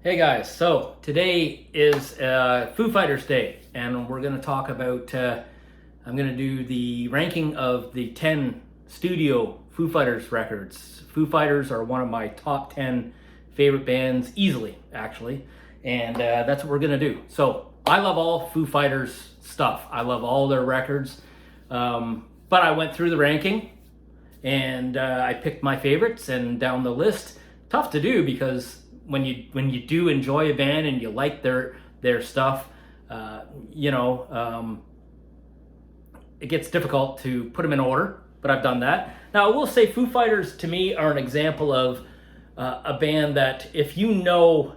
Hey guys, so today is Foo Fighters Day, and we're going to talk about, I'm going to do the ranking of the 10 studio Foo Fighters records. Foo Fighters are one of my top 10 favorite bands, easily, actually, and that's what we're going to do. So, I love all Foo Fighters stuff. I love all their records, but I went through the ranking, and I picked my favorites, and down the list, tough to do because when you do enjoy a band and you like their stuff, it gets difficult to put them in order. But I've done that. Now I will say Foo Fighters to me are an example of a band that if you know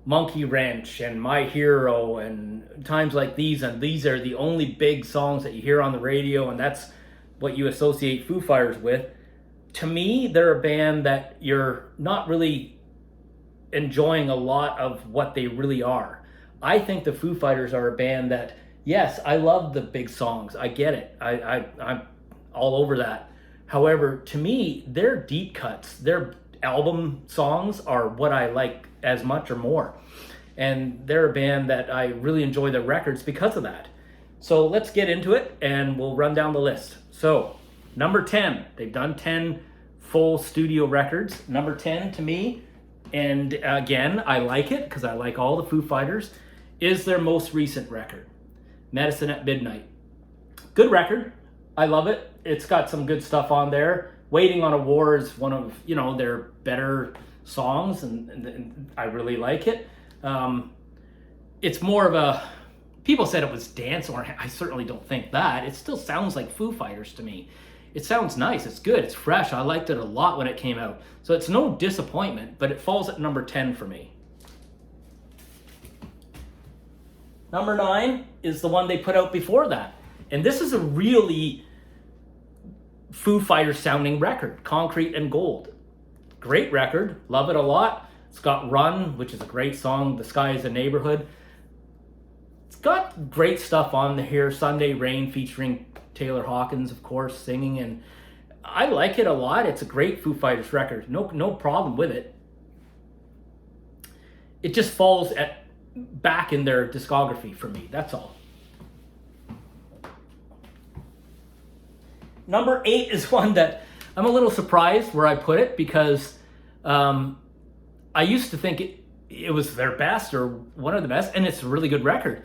Monkey Wrench and My Hero and Times Like These, and these are the only big songs that you hear on the radio, and that's what you associate Foo Fighters with. To me, they're a band that you're not really enjoying a lot of what they really are. I think the Foo Fighters are a band that, yes, I love the big songs. I get it. I'm all over that. However, to me, their deep cuts, their album songs are what I like as much or more. And they're a band that I really enjoy their records because of that. So let's get into it and we'll run down the list. So, number 10, they've done 10 full studio records. Number 10 to me, and again, I like it because I like all the Foo Fighters, is their most recent record, Medicine at Midnight. Good record. I love it. It's got some good stuff on there. Waiting on a War is one of, their better songs, and I really like it. It's more of a, people said it was dance, or I certainly don't think that. It still sounds like Foo Fighters to me. It sounds nice, it's good, it's fresh. I liked it a lot when it came out. So it's no disappointment, but it falls at number 10 for me. Number 9 is the one they put out before that. And this is a really Foo Fighters sounding record, Concrete and Gold. Great record, love it a lot. It's got Run, which is a great song, The Sky is a Neighborhood. It's got great stuff on here, Sunday Rain featuring Taylor Hawkins, of course, singing, and I like it a lot. It's a great Foo Fighters record. No problem with it. It just falls back in their discography for me. That's all. Number 8 is one that I'm a little surprised where I put it because I used to think it was their best or one of the best, and it's a really good record.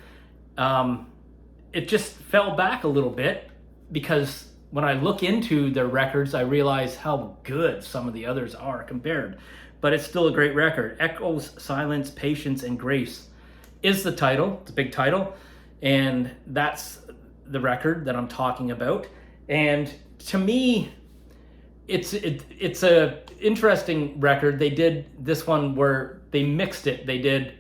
It just fell back a little bit because when I look into their records, I realize how good some of the others are compared. But it's still a great record. Echoes, Silence, Patience, and Grace is the title. It's a big title. And that's the record that I'm talking about. And to me, it's a interesting record. They did this one where they mixed it. They did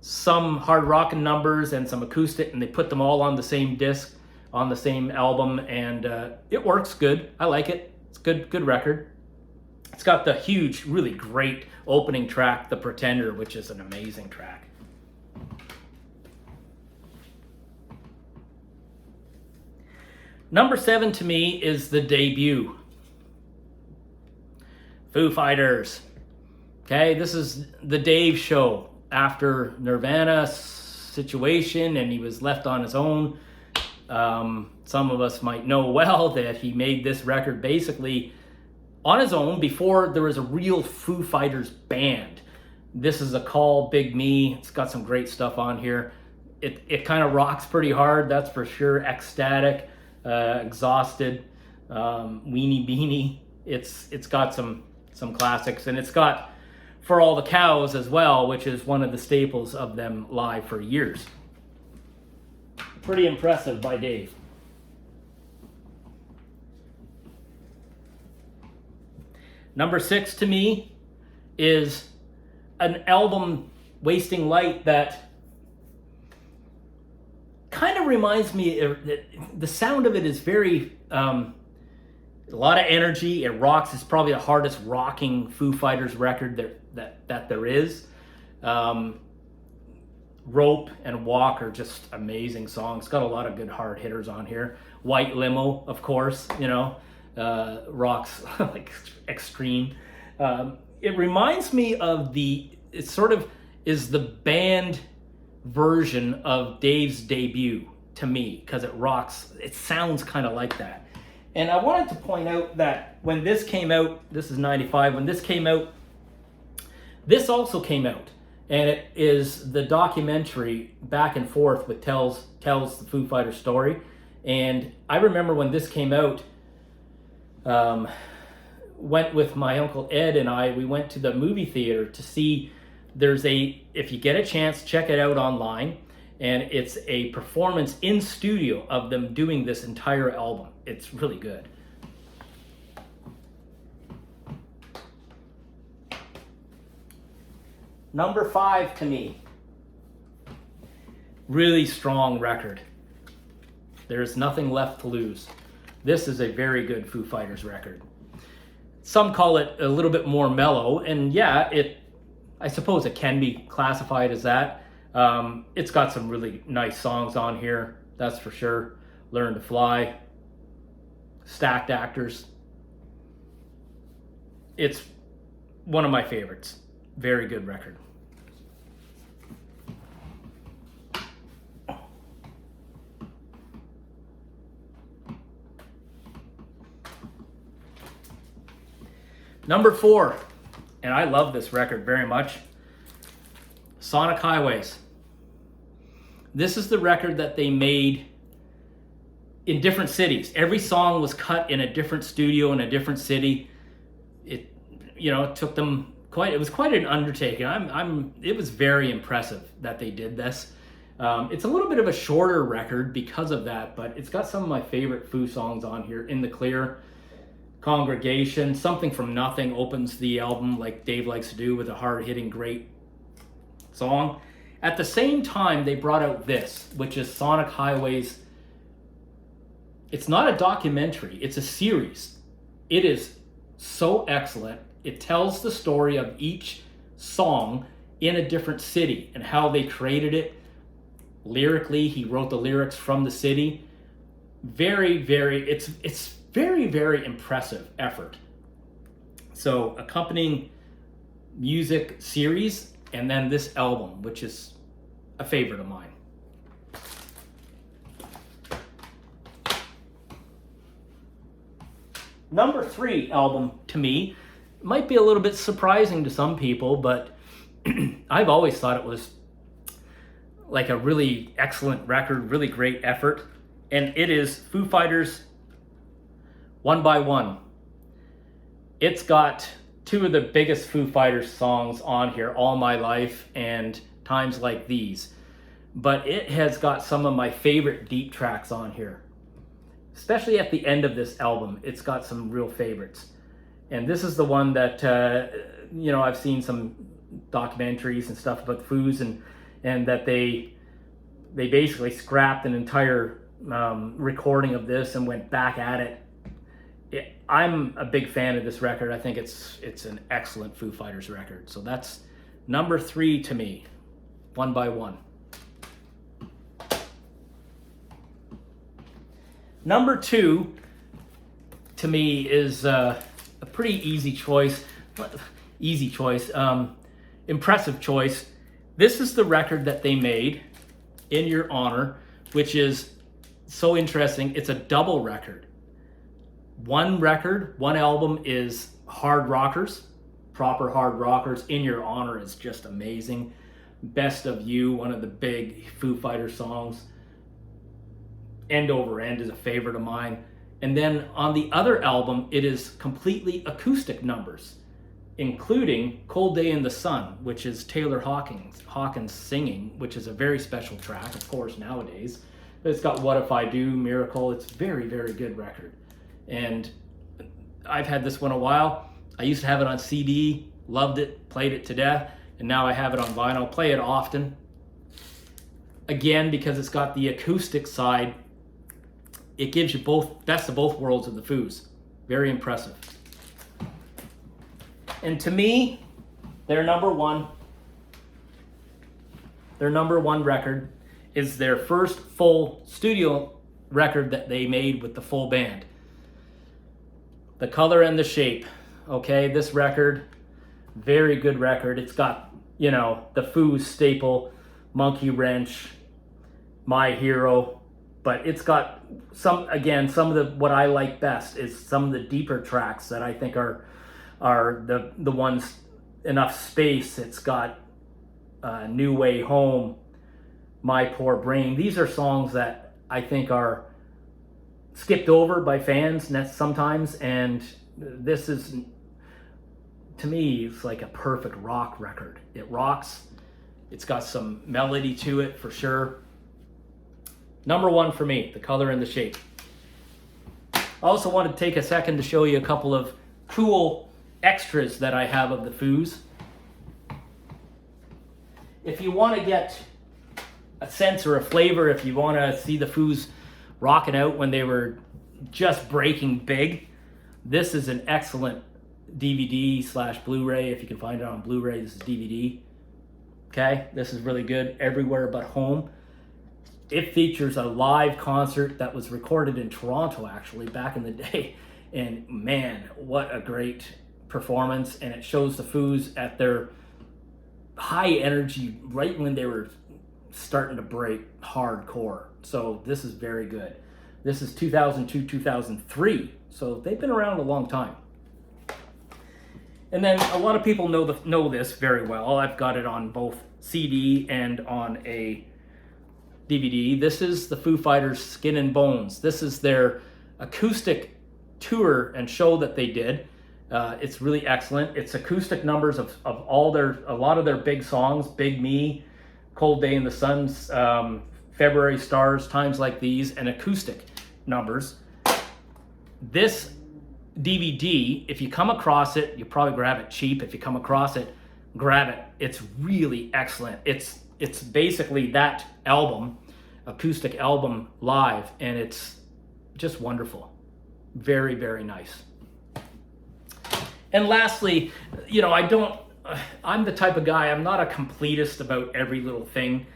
some hard rockin' numbers and some acoustic, and they put them all on the same disc, on the same album, and it works good. I like it. It's good record. It's got the huge, really great opening track, The Pretender, which is an amazing track. Number 7 to me is the debut, Foo Fighters. Okay, this is the Dave show after Nirvana situation, and he was left on his own. Some of us might know well that he made this record basically on his own before there was a real Foo Fighters band. This is a Call Big Me. It's got some great stuff on here. It kind of rocks pretty hard, that's for sure. Ecstatic, Exhausted, Weenie Beanie. It's got some classics, and it's got For All the Cows as well, which is one of the staples of them live for years. Pretty impressive by Dave. Number 6 to me is an album, Wasting Light, that kind of reminds me, the sound of it is very, a lot of energy. It rocks. It's probably the hardest rocking Foo Fighters record that there is. Rope and Walk are just amazing songs. It's got a lot of good hard hitters on here. White Limo, of course, rocks like extreme. It reminds me of the it sort of is the band version of Dave's debut to me, because it rocks. It sounds kind of like that. And I wanted to point out that when this came out, this is 95, when this came out, this also came out. And it is the documentary Back and Forth, which tells the Foo Fighters story. And I remember when this came out, went with my Uncle Ed and we went to the movie theater to see, if you get a chance, check it out online. And it's a performance in studio of them doing this entire album. It's really good. Number 5 to me. Really strong record. There's Nothing Left to Lose. This is a very good Foo Fighters record. Some call it a little bit more mellow, and yeah, I suppose it can be classified as that. It's got some really nice songs on here, that's for sure. Learn to Fly, Stacked Actors. It's one of my favorites. Very good record. Number 4, and I love this record very much, Sonic Highways. This is the record that they made in different cities. Every song was cut in a different studio in a different city. It took them it was quite an undertaking. It was very impressive that they did this. It's a little bit of a shorter record because of that, but it's got some of my favorite Foo songs on here. In the Clear, Congregation, Something from Nothing opens the album like Dave likes to do with a hard-hitting, great song. At the same time, they brought out this, which is Sonic Highways. It's not a documentary, it's a series. It is so excellent. It tells the story of each song in a different city and how they created it. Lyrically, he wrote the lyrics from the city. It's very, very impressive effort. So, accompanying music series, and then this album, which is a favorite of mine. Number 3 album to me might be a little bit surprising to some people, but I've always thought it was like a really excellent record, really great effort, and it is Foo Fighters' One by One. It's got 2 of the biggest Foo Fighters songs on here, All My Life and Times Like These. But it has got some of my favorite deep tracks on here. Especially at the end of this album, it's got some real favorites. And this is the one that, I've seen some documentaries and stuff about the Foos, and that they basically scrapped an entire recording of this and went back at it. I'm a big fan of this record. I think it's an excellent Foo Fighters record. So that's number 3 to me, One by One. Number 2 to me is a pretty easy choice. Impressive choice. This is the record that they made in your honor, which is so interesting. It's a double record. One album is Hard Rockers, proper Hard Rockers. In Your Honor is just amazing. Best of You, one of the big Foo Fighters songs. End Over End is a favorite of mine. And then on the other album, it is completely acoustic numbers, including Cold Day in the Sun, which is Taylor Hawkins singing, which is a very special track, of course, nowadays. But it's got What If I Do, Miracle. It's a very, very good record. And I've had this one a while. I used to have it on CD, loved it, played it to death, and now I have it on vinyl, play it often. Again, because it's got the acoustic side, it gives you best of both worlds of the Foos. Very impressive. And to me, their number one record is their first full studio record that they made with the full band. The Color and the Shape. Okay, this record, very good record. It's got you know, the Foo staple, Monkey Wrench, My Hero, but it's got some, again, some of the, what I like best is some of the deeper tracks that I think are the ones, Enough Space. It's got New Way Home, My Poor Brain. These are songs that I think are skipped over by fans sometimes, and this is, to me, it's like a perfect rock record. It rocks. It's got some melody to it for sure. Number one for me, The Color and the Shape. I also want to take a second to show you a couple of cool extras that I have of the Foos. If you want to get a sense or a flavor, if you want to see the Foos rocking out when they were just breaking big, this is an excellent DVD/Blu-ray. If you can find it on Blu-ray, this is DVD. Okay, this is really good. Everywhere But Home. It features a live concert that was recorded in Toronto, actually, back in the day. And man, what a great performance. And it shows the Foos at their high energy right when they were starting to break hardcore. So this is very good. This is 2002, 2003. So they've been around a long time. And then a lot of people know this very well. I've got it on both CD and on a DVD. This is the Foo Fighters' Skin and Bones. This is their acoustic tour and show that they did. It's really excellent. It's acoustic numbers of a lot of their big songs, Big Me, Cold Day in the Sun, February Stars, Times Like These, and acoustic numbers. This DVD, if you come across it, you probably grab it cheap. If you come across it, grab it. It's really excellent. It's basically that album, acoustic album live, and it's just wonderful. Very, very nice. And lastly, you know, I'm the type of guy, I'm not a completist about every little thing.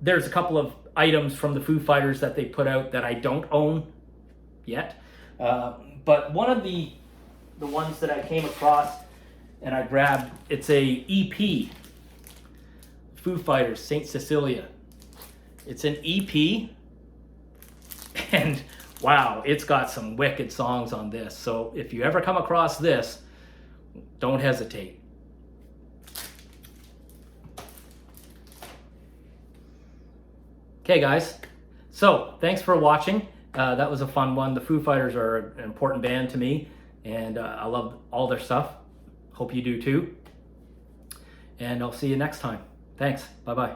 There's a couple of items from the Foo Fighters that they put out that I don't own yet. But one of the ones that I came across and I grabbed, it's a EP, Foo Fighters, St. Cecilia. It's an EP, and wow, it's got some wicked songs on this. So if you ever come across this, don't hesitate. Okay, guys. So thanks for watching. That was a fun one. The Foo Fighters are an important band to me, and I love all their stuff. Hope you do too. And I'll see you next time. Thanks. Bye-bye.